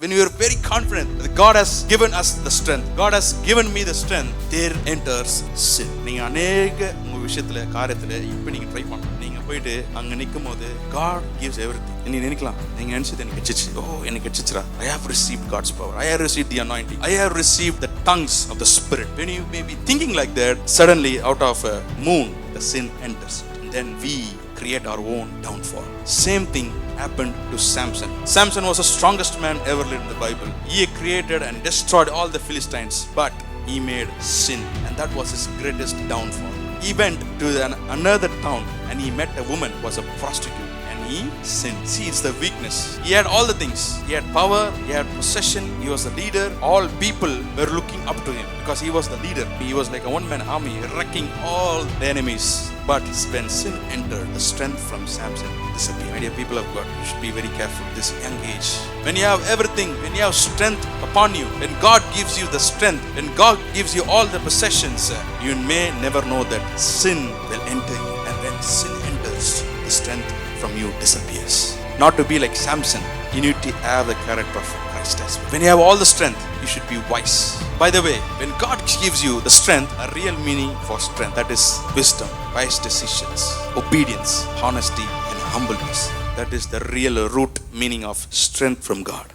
when we are very confident that God has given us the strength, God has given me the strength, there enters sin. நீங்க அநேக உங்க விஷயத்துல காரியத்துல இப்ப நீங்க ட்ரை பண்ணலாம். நீங்க போயிட்டு அங்க நிற்கும் போது God gives everything. நீ நினைக்கலாம், நீங்க நினைச்சது எனக்கு கிடைச்சிச்சு. எனக்கு கிடைச்சிச்சுடா. I have received God's power. I have received the anointing. I have received the tongues of the Spirit. When you may be thinking like that, suddenly out of a moon, the sin enters. And then we create our own downfall. Same thing happened to Samson. Samson was the strongest man ever lived in the Bible. He created and destroyed all the Philistines, but he made sin, and that was his greatest downfall. He went to another town and he met a woman who was a prostitute, and he sinned. See, it's the weakness. He had all the things. He had power, he had possession, he was the leader. All people were looking up to him because he was the leader. He was like a one-man army wrecking all the enemies. But when sin entered, the strength from Samson disappeared. My dear people of God, you should be very careful this young age. When you have everything, when you have strength upon you, when God gives you the strength, when God gives you all the possessions, you may never know that sin will enter you. And when sin enters, the strength from you disappears. Not to be like Samson, you need to have the character of Christ as well. When you have all the strength, you should be wise. By the way, when God gives you the strength, a real meaning for strength, that is wisdom, wise decisions, obedience, honesty, and humbleness. That is the real root meaning of strength from God.